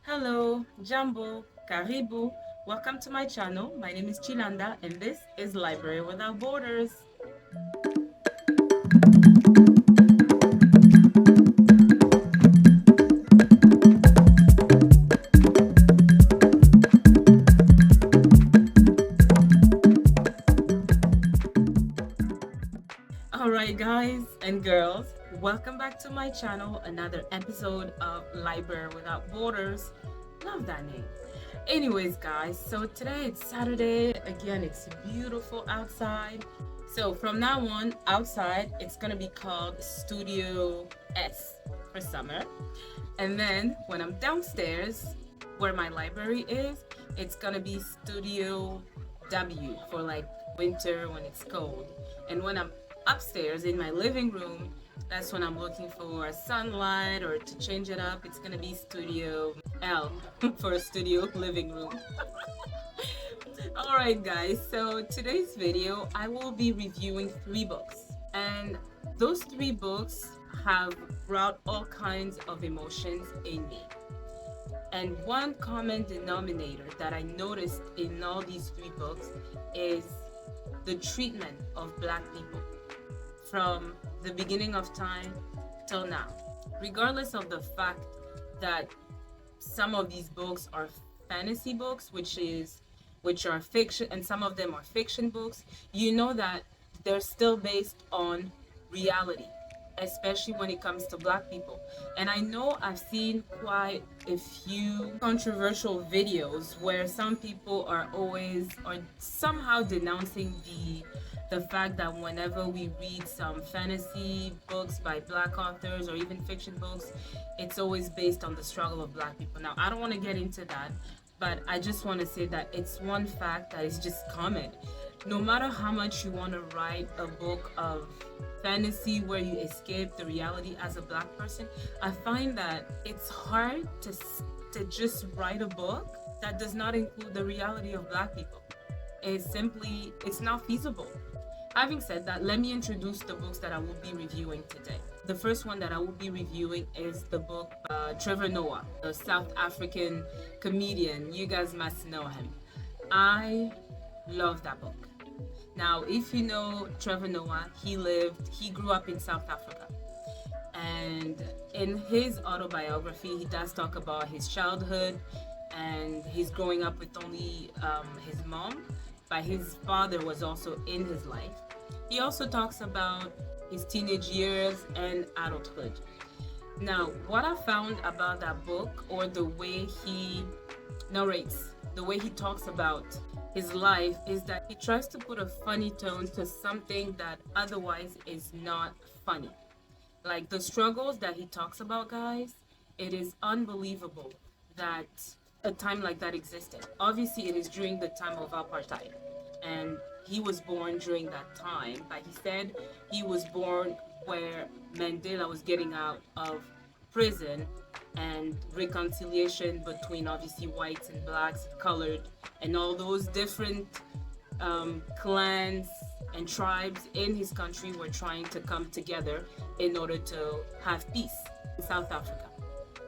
Hello, Jambo, Karibu. Welcome to my channel. My name is Chilanda and this is Library Without Borders. Alright guys and girls, welcome back to my channel. Another episode of Library Without Borders. Love that name. Anyways guys, so today it's Saturday. Again, it's beautiful outside. So from now on, outside, it's gonna be called Studio S for summer. And then when I'm downstairs, where my library is, it's gonna be Studio W for like winter when it's cold. And when I'm upstairs in my living room, that's when I'm looking for sunlight or to change it up. It's gonna be Studio L for a studio living room. Alright guys, so today's video I will be reviewing 3 books, and those 3 books have brought all kinds of emotions in me. And one common denominator that I noticed in all these 3 books is the treatment of Black people from the beginning of time till now. Regardless of the fact that some of these books are fantasy books, which are fiction, and some of them are fiction books, you know that they're still based on reality, especially when it comes to Black people. And I know I've seen quite a few controversial videos where some people are somehow denouncing the fact that whenever we read some fantasy books by Black authors or even fiction books, it's always based on the struggle of Black people. Now, I don't want to get into that, but I just want to say that it's one fact that is just common. No matter how much you want to write a book of fantasy where you escape the reality as a Black person, I find that it's hard to just write a book that does not include the reality of Black people. It's not feasible. Having said that, let me introduce the books that I will be reviewing today. The first one that I will be reviewing is the book Trevor Noah, a South African comedian. You guys must know him. I love that book. Now, if you know Trevor Noah, he grew up in South Africa. And in his autobiography, he does talk about his childhood and his growing up with only his mom, but his father was also in his life. He also talks about his teenage years and adulthood. Now, what I found about that book, or the way he narrates, the way he talks about his life, is that he tries to put a funny tone to something that otherwise is not funny. Like the struggles that he talks about, guys, it is unbelievable that a time like that existed. Obviously, it is during the time of apartheid, and he was born during that time, but he said he was born where Mandela was getting out of prison, and reconciliation between obviously whites and blacks, colored, and all those different clans and tribes in his country were trying to come together in order to have peace in South Africa.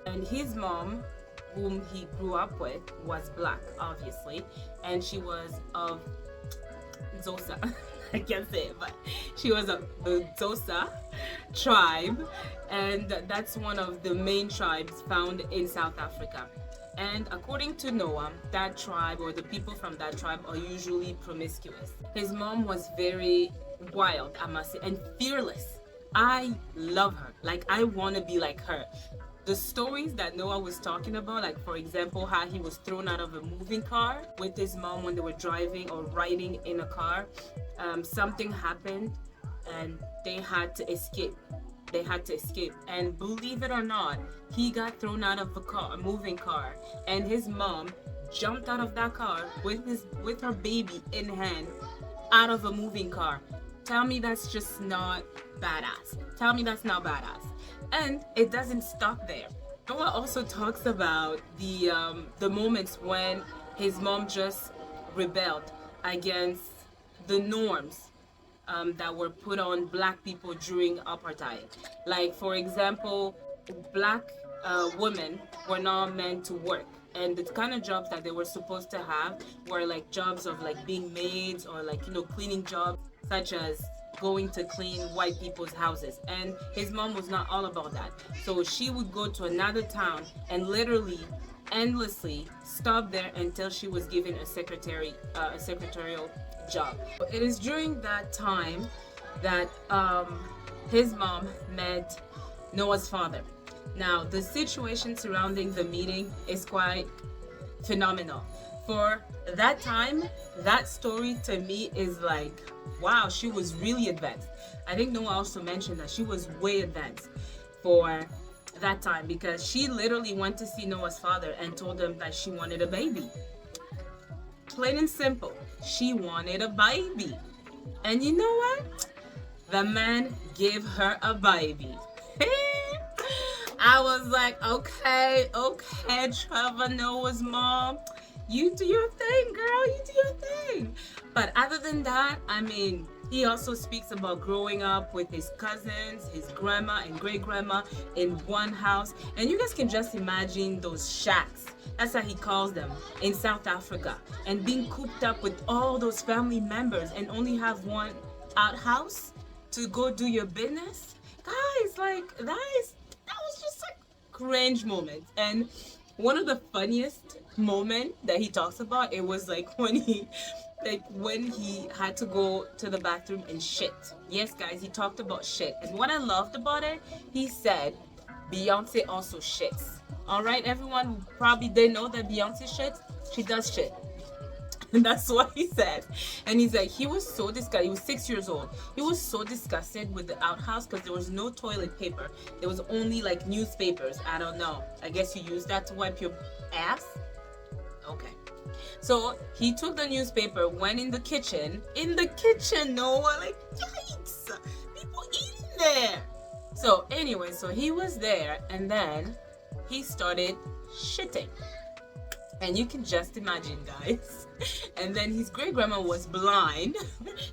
And his mom, whom he grew up with, was Black, obviously, and she was of Xhosa. I can't say it, but she was of the Xhosa tribe, and that's one of the main tribes found in South Africa. And according to Noah, that tribe, or the people from that tribe, are usually promiscuous. His mom was very wild, I must say, and fearless. I love her. Like, I want to be like her. The stories that Noah was talking about, like for example, how he was thrown out of a moving car with his mom when they were driving or riding in a car. Something happened and they had to escape. And believe it or not, he got thrown out of a moving car, and his mom jumped out of that car with her baby in hand out of a moving car. Tell me that's just not badass. Tell me that's not badass. And it doesn't stop there. Noah also talks about the moments when his mom just rebelled against the norms that were put on Black people during apartheid. Like, for example, Black women were not meant to work, and the kind of jobs that they were supposed to have were like jobs of like being maids or like, you know, cleaning jobs, such as going to clean white people's houses. And his mom was not all about that, so she would go to another town and literally endlessly stop there until she was given a secretarial job. It is during that time that his mom met Noah's father. Now, the situation surrounding the meeting is quite phenomenal. For that time, that story to me is like, wow, she was really advanced. I think Noah also mentioned that she was way advanced for that time, because she literally went to see Noah's father and told him that she wanted a baby. Plain and simple, she wanted a baby. And you know what? The man gave her a baby. I was like, okay, Trevor Noah's mom, you do your thing, girl, you do your thing. But other than that, I mean, he also speaks about growing up with his cousins, his grandma and great grandma in one house. And you guys can just imagine those shacks, that's how he calls them, in South Africa, and being cooped up with all those family members and only have one outhouse to go do your business. Guys, like, that was just a cringe moment. And one of the funniest moment that he talks about, it was like when he had to go to the bathroom and shit. Yes, guys, he talked about shit. And what I loved about it, he said Beyonce also shits. All right, everyone, probably they know that Beyonce shits. She does shit. And that's what he said. And he's like, he was so disgusted. He was 6 years old. He was so disgusted with the outhouse because there was no toilet paper. There was only like newspapers. I don't know. I guess you use that to wipe your ass. Okay. So he took the newspaper, went in the kitchen, Noah, like, yikes, people eating there. So anyway, so he was there, and then he started shitting. And you can just imagine, guys. And then his great grandma was blind,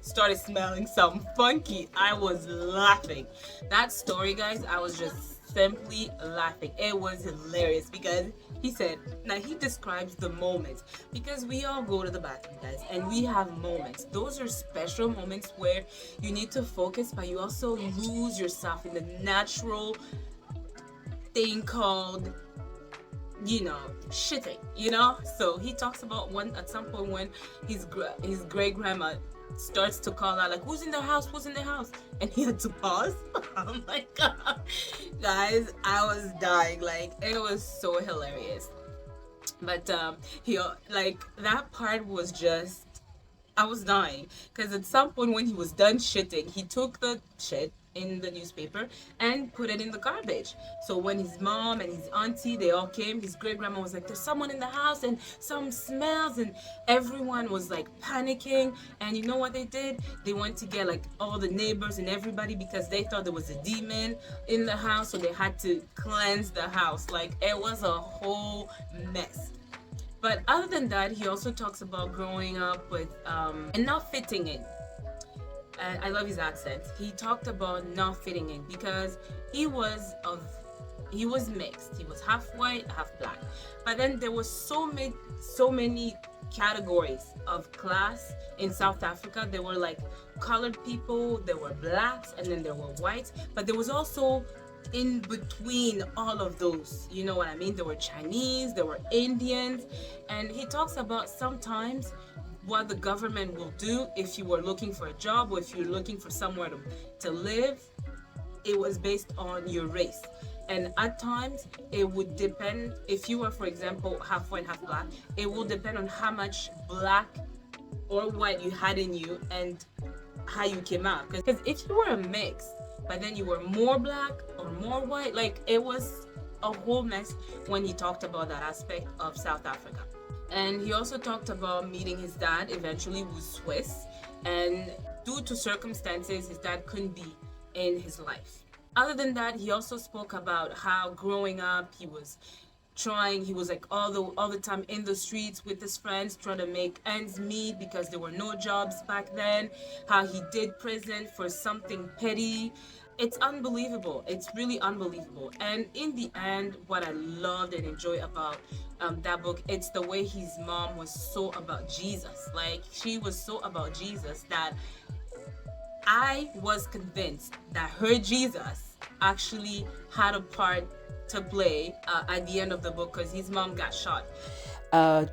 started smelling something funky. I was laughing. That story, guys, I was just simply laughing. It was hilarious because he said, now he describes the moments, because we all go to the bathroom, guys, and we have moments. Those are special moments where you need to focus, but you also lose yourself in the natural thing called, you know, shitting, you know. So he talks about at some point when his great grandma starts to call out like, who's in the house, and he had to pause. Oh my god, guys, I was dying. Like, it was so hilarious. But he, like, that part was just, I was dying, because at some point when he was done shitting, he took the shit in the newspaper and put it in the garbage. So when his mom and his auntie, they all came, his great grandma was like, there's someone in the house and some smells, and everyone was like panicking. And you know what they did? They went to get like all the neighbors and everybody, because they thought there was a demon in the house, so they had to cleanse the house. Like, it was a whole mess. But other than that, he also talks about growing up with and not fitting in. And I love his accent. He talked about not fitting in because he was mixed. He was half white, half black. But then there was so many categories of class in South Africa. There were like colored people, there were blacks, and then there were whites. But there was also in between all of those, you know what I mean? There were Chinese, there were Indians. And he talks about sometimes what the government will do if you were looking for a job or if you're looking for somewhere to live. It was based on your race. And at times, it would depend, if you were, for example, half white, half black, it will depend on how much black or white you had in you and how you came out. Because if you were a mix, but then you were more black or more white, like, it was a whole mess when he talked about that aspect of South Africa. And he also talked about meeting his dad eventually, who's Swiss, and due to circumstances, his dad couldn't be in his life. Other than that, he also spoke about how growing up, he was like all the time in the streets with his friends, trying to make ends meet because there were no jobs back then, how he did prison for something petty, it's unbelievable. It's really unbelievable. And in the end, what I loved and enjoyed about that book, it's the way his mom was so about Jesus. Like, she was so about Jesus that I was convinced that her Jesus actually had a part to play at the end of the book, because his mom got shot.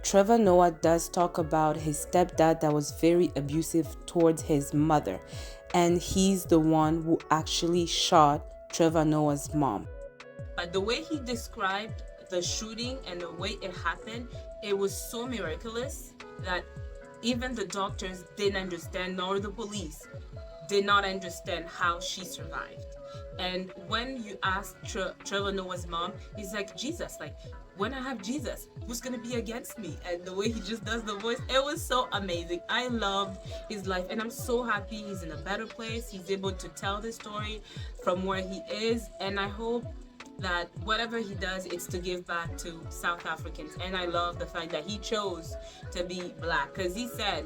Trevor Noah does talk about his stepdad that was very abusive towards his mother, and he's the one who actually shot Trevor Noah's mom. But the way he described the shooting and the way it happened, it was so miraculous that even the doctors didn't understand, nor the police did not understand how she survived. And when you ask Trevor Noah's mom, he's like, Jesus, like, when I have Jesus, who's gonna be against me? And the way he just does the voice, it was so amazing. I loved his life, and I'm so happy he's in a better place. He's able to tell the story from where he is, and I hope that whatever he does, it's to give back to South Africans. And I love the fact that he chose to be black, because he said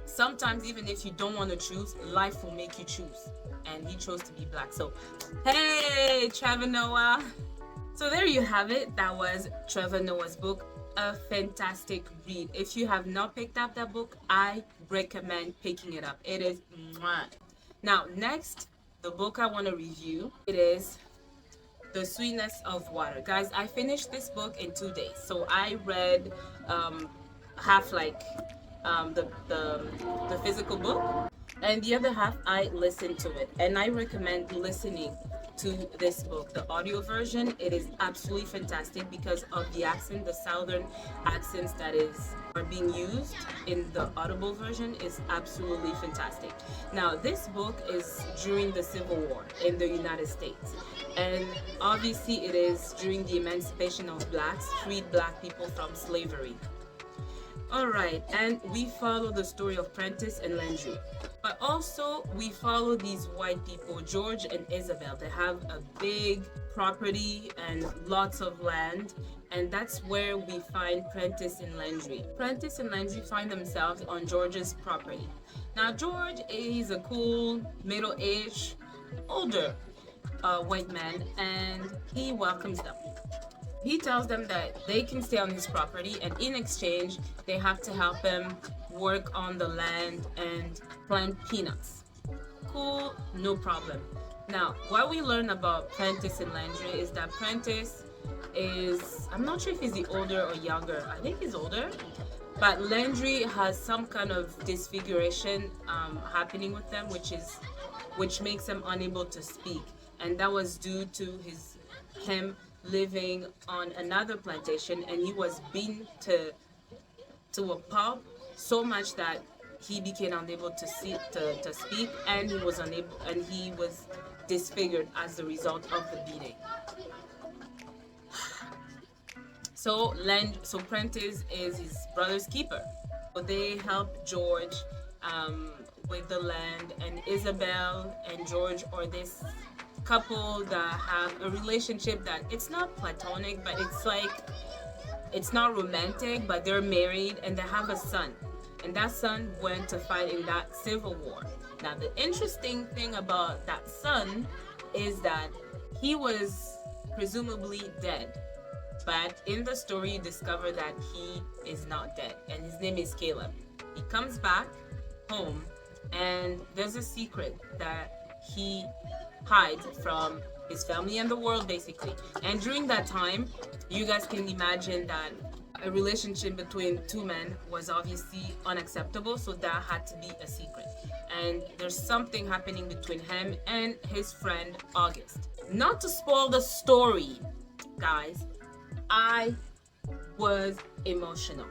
sometimes even if you don't want to choose, life will make you choose, and he chose to be black. So hey, Trevor Noah. So there you have it. That was Trevor Noah's book, a fantastic read. If you have not picked up that book, I recommend picking it up. It is mwah. Now next, the book I want to review, it is The Sweetness of Water. Guys, I finished this book in 2 days. So I read half, like the physical book, and the other half I listened to it. And I recommend listening to this book. The audio version, it is absolutely fantastic because of the accent, the southern accents that are being used in the audible version is absolutely fantastic. Now, this book is during the Civil War in the United States. And obviously it is during the emancipation of blacks, freed black people from slavery. All right, and we follow the story of Prentice and Landry. But also we follow these white people, George and Isabel. They have a big property and lots of land, and that's where we find Prentice and Landry. Prentice and Landry find themselves on George's property. Now George is a cool, middle-aged, older white man, and he welcomes them. He tells them that they can stay on his property, and in exchange, they have to help him work on the land and plant peanuts. Cool, no problem. Now, what we learn about Prentice and Landry is that Prentice is, I'm not sure if he's the older or younger. I think he's older. But Landry has some kind of disfiguration happening with them, which makes him unable to speak. And that was due to him living on another plantation, and he was beaten to a pulp so much that he became unable to speak, and he was disfigured as a result of the beating. So Prentice is his brother's keeper. So they help George with the land, and Isabel and George are this couple that have a relationship that it's not platonic, but it's not romantic, but they're married and they have a son, and that son went to fight in that Civil War. Now the interesting thing about that son is that he was presumably dead, but in the story you discover that he is not dead, and his name is Caleb. He comes back home, and there's a secret that he hides from his family and the world, basically. And during that time, you guys can imagine that a relationship between two men was obviously unacceptable, so that had to be a secret. And there's something happening between him and his friend August. Not to spoil the story, guys, I was emotional.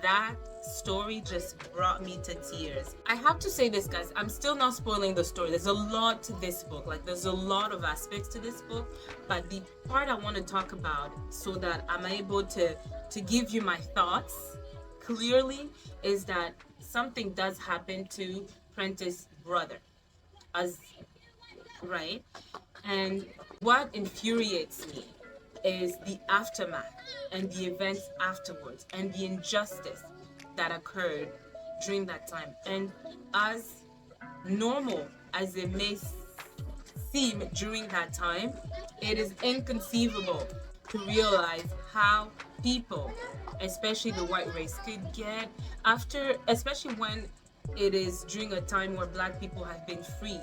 That story just brought me to tears. I have to say this, guys, I'm still not spoiling the story. There's a lot to this book. Like, there's a lot of aspects to this book, but the part I want to talk about so that I'm able to give you my thoughts clearly is that something does happen to Prentice's brother, right? And what infuriates me is the aftermath and the events afterwards and the injustice that occurred during that time. And as normal as it may theme during that time, it is inconceivable to realize how people, especially the white race, could get after, especially when it is during a time where black people have been free,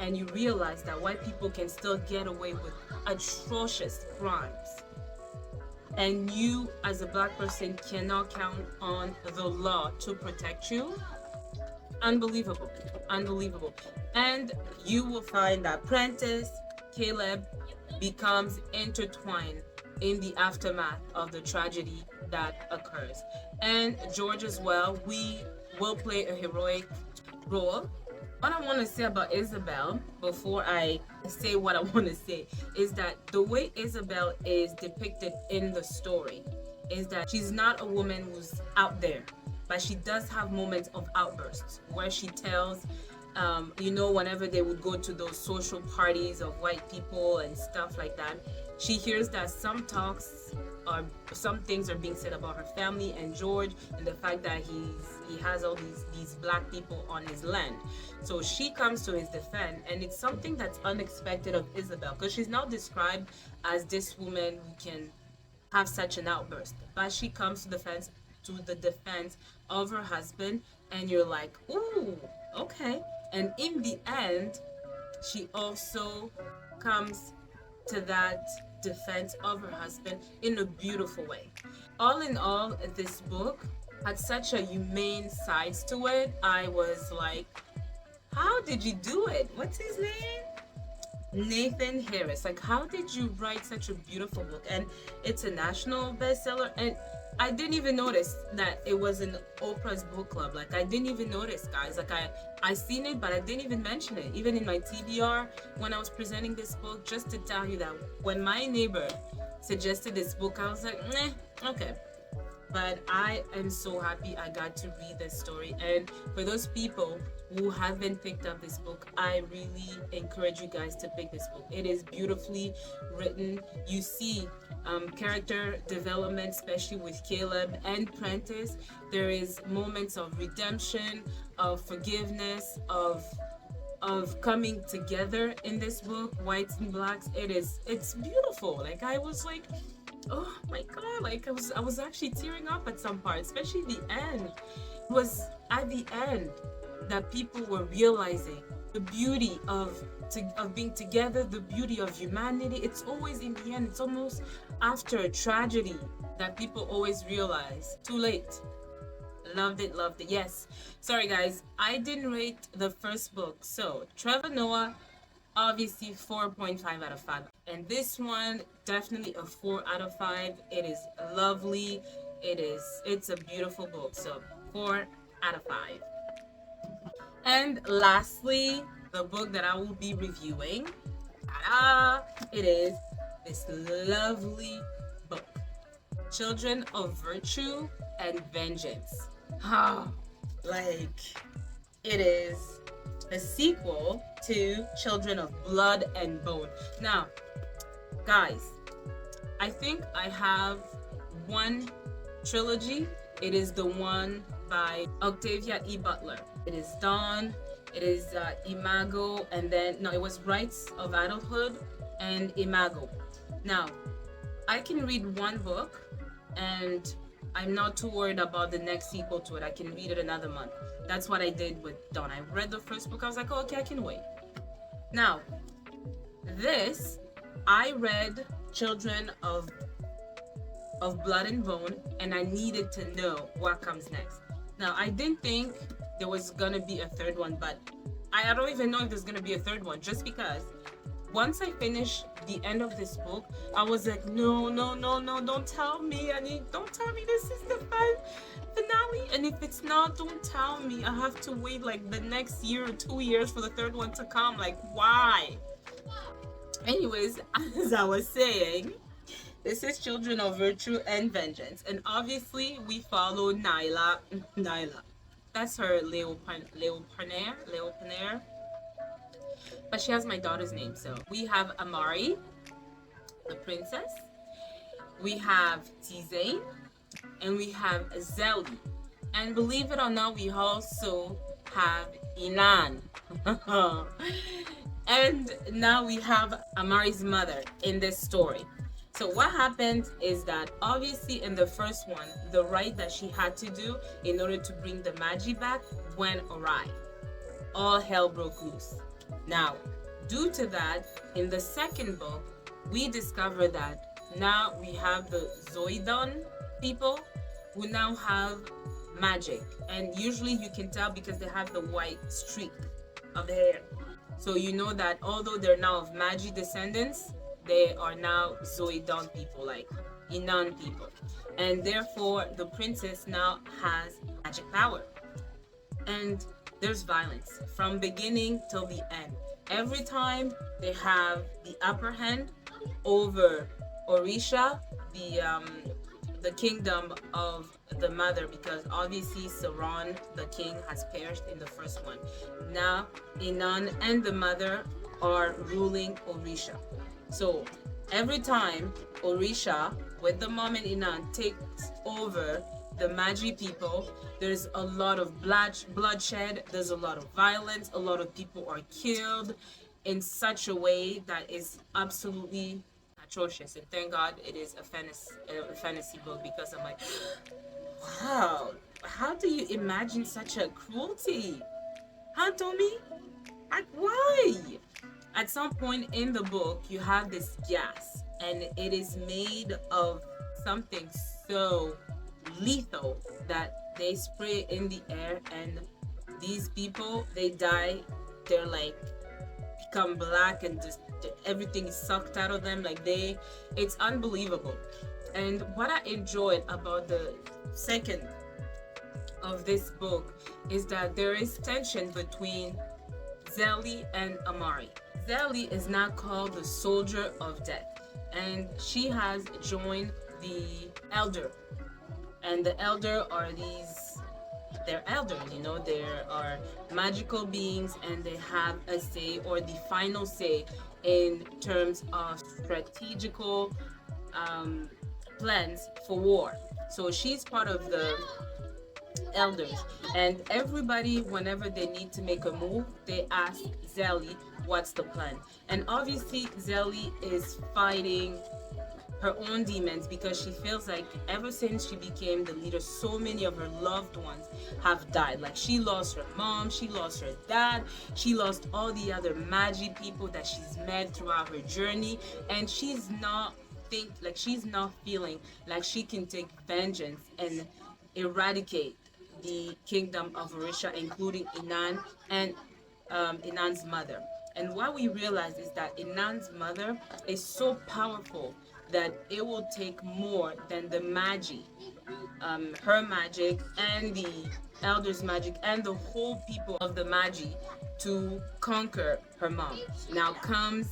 and you realize that white people can still get away with atrocious crimes, and you as a black person cannot count on the law to protect you. Unbelievable. Unbelievable. And you will find that Prentice, Caleb becomes intertwined in the aftermath of the tragedy that occurs. And George as well, we will play a heroic role. What I want to say about Isabel, before I say what I want to say, is that the way Isabel is depicted in the story is that she's not a woman who's out there, but she does have moments of outbursts where she tells, whenever they would go to those social parties of white people and stuff like that, she hears that some things are being said about her family and George, and the fact that he has all these black people on his land. So she comes to his defense, and it's something that's unexpected of Isabel, because she's not described as this woman who can have such an outburst, but she comes to the defense of her husband, and you're like, ooh, okay. And in the end, she also comes to that defense of her husband in a beautiful way. All in all, this book had such a humane side to it. I was like, how did you do it? What's his name? Nathan Harris. Like, how did you write such a beautiful book? And it's a national bestseller, and I didn't even notice that it was in Oprah's book club. Like, I didn't even notice, guys. Like, I seen it, but I didn't even mention it. Even in my TBR, when I was presenting this book, just to tell you that when my neighbor suggested this book, I was like, okay. But I am so happy I got to read this story. And for those people who haven't picked up this book, I really encourage you guys to pick this book. It is beautifully written. You see character development, especially with Caleb and Prentice. There is moments of redemption, of forgiveness, of coming together in this book, whites and blacks. It's beautiful. Like, I was like, oh my god, like I was actually tearing up at some parts, especially the end. It was at the end that people were realizing the beauty of being together, the beauty of humanity. It's always in the end, it's almost after a tragedy that people always realize. Too late. Loved it. Yes. Sorry guys, I didn't rate the first book. So Trevor Noah, obviously 4.5 out of 5. And this one, definitely a 4 out of 5. It is lovely. It's a beautiful book. So 4 out of 5. And lastly, the book that I will be reviewing, it is this lovely book, Children of Virtue and Vengeance. Like, it is a sequel to Children of Blood and Bone. Now, guys, I think I have one trilogy. It is the one by Octavia E. Butler. It is Dawn, it is Imago, and then, no, it was Rights of Adulthood and Imago. Now, I can read one book and I'm not too worried about the next sequel to it. I can read it another month. That's what I did with Dawn. I read the first book, I was like, oh, okay, I can wait. Now, this, I read Children of Blood and Bone, and I needed to know what comes next. Now, I didn't think there was gonna be a third one, but I don't even know if there's gonna be a third one, just because once I finished the end of this book, I was like, no, don't tell me. Don't tell me this is the finale. And if it's not, don't tell me. I have to wait like the next year or 2 years for the third one to come. Like, why? Anyways, as I was saying, this is Children of Virtue and Vengeance. And obviously, we follow Nyla. That's her Leo Paner. But she has my daughter's name. So we have Amari, the princess. We have Tizane. And we have Zelly. And believe it or not, we also have Inan. And now we have Amari's mother in this story. So what happened is that obviously in the first one, the right that she had to do in order to bring the Magi back went awry. All hell broke loose. Now, due to that, in the second book, we discover that now we have the Zoidon people who now have magic. And usually you can tell because they have the white streak of the hair. So you know that although they're now of Magi descendants, they are now Zoidon people, like Inan people. And therefore, the princess now has magic power. And there's violence from beginning till the end. Every time they have the upper hand over Orisha, the kingdom of the mother, because obviously Saran, the king, has perished in the first one. Now Inan and the mother are ruling Orisha. So every time Orisha, with the mom and Inan, takes over the Magi people, there's a lot of bloodshed, there's a lot of violence, a lot of people are killed in such a way that is absolutely atrocious. And thank God it is a fantasy book, because I'm like, wow, how do you imagine such a cruelty? Huh, Tommy? Like, why? At some point in the book, you have this gas, and it is made of something so lethal that they spray in the air, and these people, they die. They're like become black, and just everything is sucked out of them. Like it's unbelievable. And what I enjoyed about the second of this book is that there is tension between Zelly and Amari. Zelly is now called the Soldier of Death, and she has joined the Elder. And the Elder are they're elders, they are magical beings, and they have a say, or the final say, in terms of strategical plans for war. So she's part of the elders, and everybody, whenever they need to make a move, they ask Zelly what's the plan. And obviously Zelly is fighting her own demons, because she feels like ever since she became the leader, so many of her loved ones have died. Like, she lost her mom, she lost her dad, she lost all the other Magi people that she's met throughout her journey, and she's not feeling like she can take vengeance and eradicate the kingdom of Orisha, including Inan and Inan's mother. And what we realize is that Inan's mother is so powerful that it will take more than the Magi, her magic, and the elders' magic, and the whole people of the Magi to conquer her mom. Now comes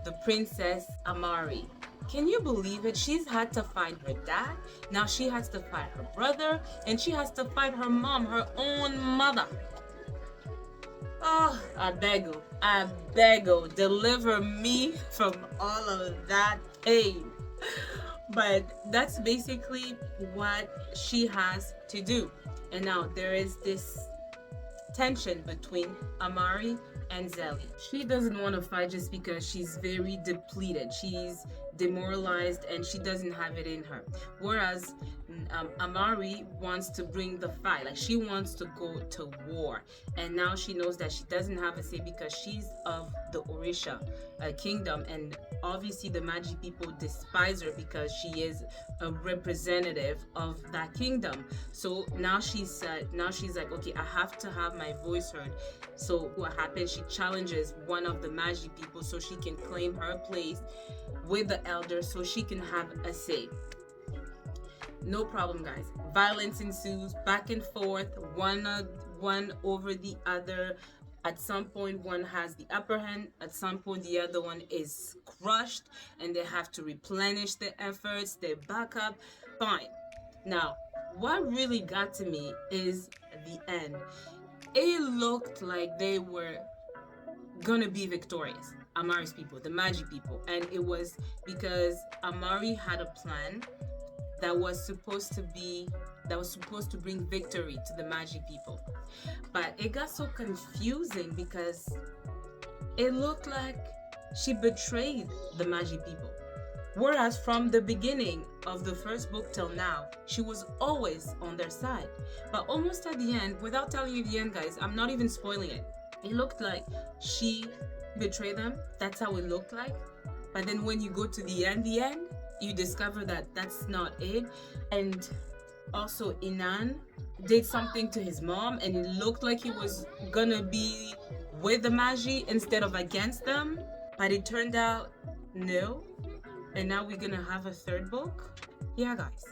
the Princess Amari. Can you believe it? She's had to fight her dad. Now she has to fight her brother, and she has to fight her mom, her own mother. Oh, I beg you, deliver me from all of that pain. But that's basically what she has to do. And now there is this tension between Amari and Zelly. She doesn't want to fight just because she's very depleted. She's demoralized and she doesn't have it in her. Whereas Amari wants to bring the fight. Like, she wants to go to war. And now she knows that she doesn't have a say because she's of the Orisha kingdom. And obviously the Magi people despise her because she is a representative of that kingdom. So now she's like, okay, I have to have my voice heard. So what happens? She challenges one of the Magi people so she can claim her place with the elder, so she can have a say. No problem, guys. Violence ensues, back and forth, one over the other. At some point, one has the upper hand. At some point, the other one is crushed, and they have to replenish their efforts, their backup. Fine. Now, what really got to me is the end. It looked like they were gonna be victorious, Amari's people, the Magi people, and it was because Amari had a plan that was supposed to bring victory to the Magi people. But it got so confusing because it looked like she betrayed the Magi people. Whereas from the beginning of the first book till now, she was always on their side. But almost at the end, without telling you the end, guys, I'm not even spoiling it. It looked like she betrayed them. That's how it looked like. But then when you go to the end, you discover that that's not it. And also Inan did something to his mom, and it looked like he was gonna be with the Magi instead of against them. But it turned out no. And now we're gonna have a third book. Yeah, guys.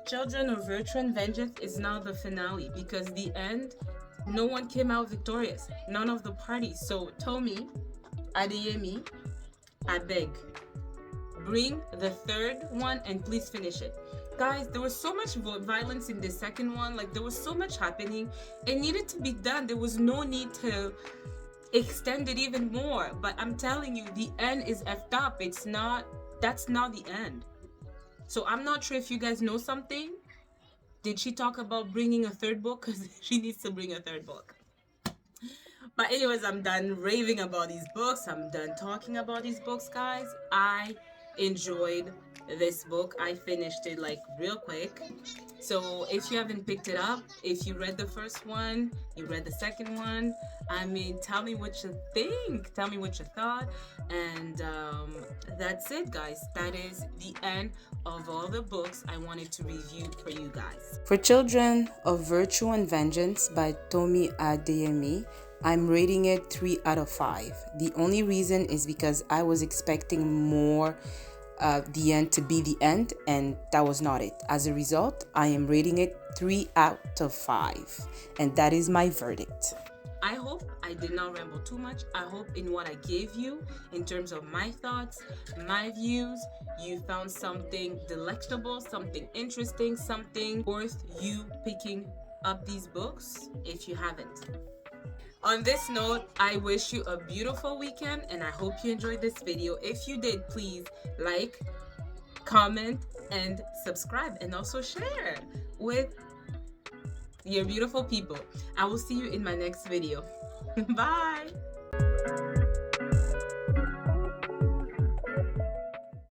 Children of Virtue and Vengeance is now the finale, because the end, no one came out victorious. None of the parties. So Tomi, Adeyemi, I beg, bring the third one and please finish it. Guys, there was so much violence in the second one. Like, there was so much happening. It needed to be done. There was no need to extend it even more. But I'm telling you, the end is effed up. That's not the end. So I'm not sure if you guys know something. Did she talk about bringing a third book? Because she needs to bring a third book. But anyways, I'm done raving about these books. I'm done talking about these books, guys. I enjoyed this book. I finished it like real quick. So if you haven't picked it up, if you read the first one, you read the second one, I mean, tell me what you think. Tell me what you thought. And that's it, guys. That is the end of all the books I wanted to review for you guys. For Children of Virtue and Vengeance by Tomi Adeyemi, I'm rating it 3 out of 5. The only reason is because I was expecting more the end to be the end, and that was not it. As a result, I am rating it 3 out of 5, and that is my verdict. I hope I did not ramble too much. I hope in what I gave you, in terms of my thoughts, my views, you found something delectable, something interesting, something worth you picking up these books if you haven't. On this note, I wish you a beautiful weekend, and I hope you enjoyed this video. If you did, please like, comment, and subscribe, and also share with your beautiful people. I will see you in my next video. Bye!